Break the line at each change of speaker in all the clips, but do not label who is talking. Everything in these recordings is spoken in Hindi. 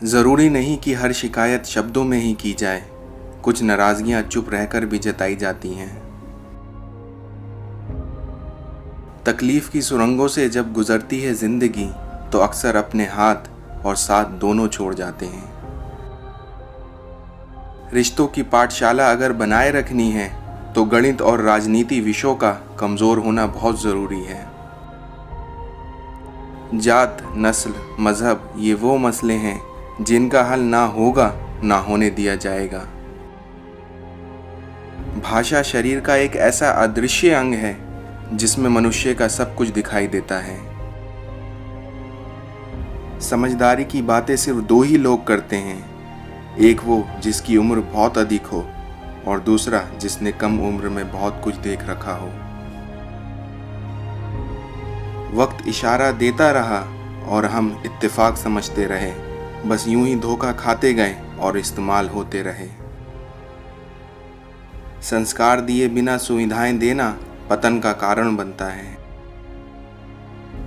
ज़रूरी नहीं कि हर शिकायत शब्दों में ही की जाए, कुछ नाराज़गियाँ चुप रहकर भी जताई जाती हैं। तकलीफ़ की सुरंगों से जब गुज़रती है ज़िंदगी तो अक्सर अपने हाथ और साथ दोनों छोड़ जाते हैं। रिश्तों की पाठशाला अगर बनाए रखनी है तो गणित और राजनीति विषयों का कमज़ोर होना बहुत ज़रूरी है। जात, नस्ल, मज़हब ये वो मसले हैं जिनका हल ना होगा ना होने दिया जाएगा। भाषा शरीर का एक ऐसा अदृश्य अंग है जिसमें मनुष्य का सब कुछ दिखाई देता है। समझदारी की बातें सिर्फ दो ही लोग करते हैं, एक वो जिसकी उम्र बहुत अधिक हो और दूसरा जिसने कम उम्र में बहुत कुछ देख रखा हो। वक्त इशारा देता रहा और हम इत्तेफाक समझते रहे, बस यूं ही धोखा खाते गए और इस्तेमाल होते रहे। संस्कार दिए बिना सुविधाएं देना पतन का कारण बनता है।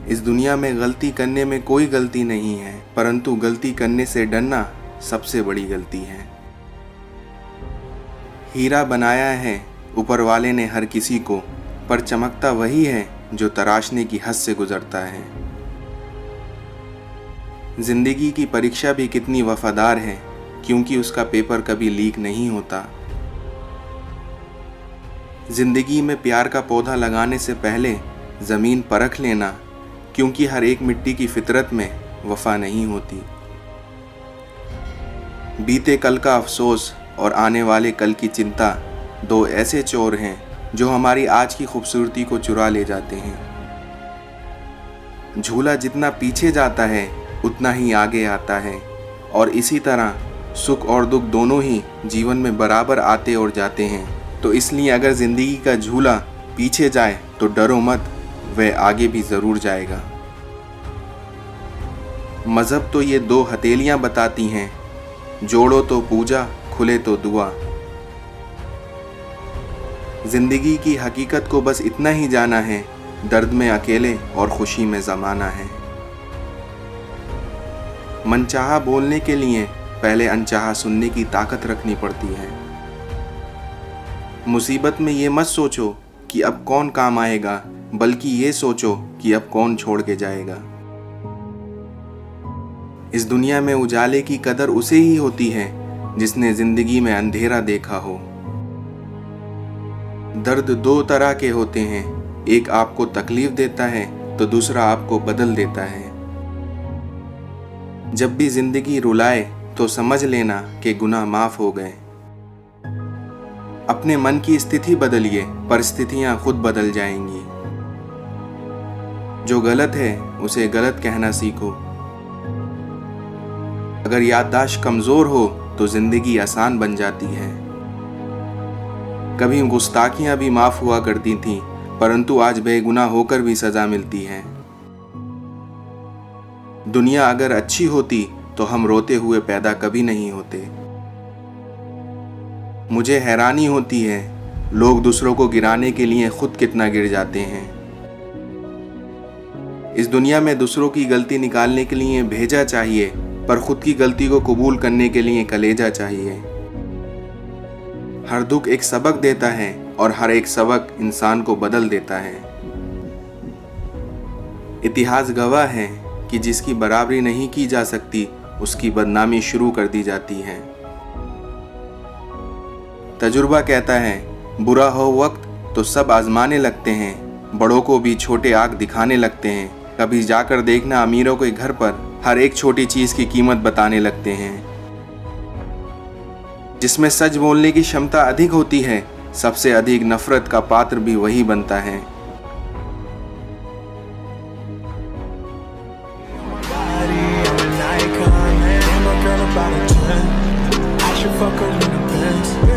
इस दुनिया में गलती करने में कोई गलती नहीं है, परंतु गलती करने से डरना सबसे बड़ी गलती है। हीरा बनाया है ऊपर वाले ने हर किसी को, पर चमकता वही है जो तराशने की हद से गुजरता है। जिंदगी की परीक्षा भी कितनी वफादार है, क्योंकि उसका पेपर कभी लीक नहीं होता। जिंदगी में प्यार का पौधा लगाने से पहले ज़मीन परख लेना, क्योंकि हर एक मिट्टी की फितरत में वफा नहीं होती। बीते कल का अफसोस और आने वाले कल की चिंता दो ऐसे चोर हैं जो हमारी आज की खूबसूरती को चुरा ले जाते हैं। झूला जितना पीछे जाता है उतना ही आगे आता है, और इसी तरह सुख और दुख दोनों ही जीवन में बराबर आते और जाते हैं। तो इसलिए अगर ज़िंदगी का झूला पीछे जाए तो डरो मत, वह आगे भी ज़रूर जाएगा। मज़हब तो ये दो हथेलियाँ बताती हैं, जोड़ो तो पूजा, खुले तो दुआ। जिंदगी की हकीकत को बस इतना ही जाना है, दर्द में अकेले और खुशी में ज़माना है। मनचाहा बोलने के लिए पहले अनचाहा सुनने की ताकत रखनी पड़ती है। मुसीबत में ये मत सोचो कि अब कौन काम आएगा, बल्कि ये सोचो कि अब कौन छोड़ के जाएगा। इस दुनिया में उजाले की कदर उसे ही होती है जिसने जिंदगी में अंधेरा देखा हो। दर्द दो तरह के होते हैं, एक आपको तकलीफ देता है तो दूसरा आपको बदल देता है। जब भी जिंदगी रुलाए तो समझ लेना कि गुनाह माफ हो गए। अपने मन की स्थिति बदलिए, परिस्थितियां खुद बदल जाएंगी। जो गलत है उसे गलत कहना सीखो। अगर याददाश्त कमजोर हो तो जिंदगी आसान बन जाती है। कभी गुस्ताखियां भी माफ हुआ करती थीं, परंतु आज बेगुनाह होकर भी सजा मिलती है। दुनिया अगर अच्छी होती तो हम रोते हुए पैदा कभी नहीं होते। मुझे हैरानी होती है, लोग दूसरों को गिराने के लिए खुद कितना गिर जाते हैं। इस दुनिया में दूसरों की गलती निकालने के लिए भेजा चाहिए, पर खुद की गलती को कबूल करने के लिए कलेजा चाहिए। हर दुख एक सबक देता है और हर एक सबक इंसान को बदल देता है। इतिहास गवाह है कि जिसकी बराबरी नहीं की जा सकती उसकी बदनामी शुरू कर दी जाती है। तजुर्बा कहता है, बुरा हो वक्त तो सब आजमाने लगते हैं, बड़ों को भी छोटे आग दिखाने लगते हैं। कभी जाकर देखना अमीरों के घर पर हर एक छोटी चीज की कीमत बताने लगते हैं। जिसमें सच बोलने की क्षमता अधिक होती है, सबसे अधिक नफरत का पात्र भी वही बनता है।
Fuck her in the Benz.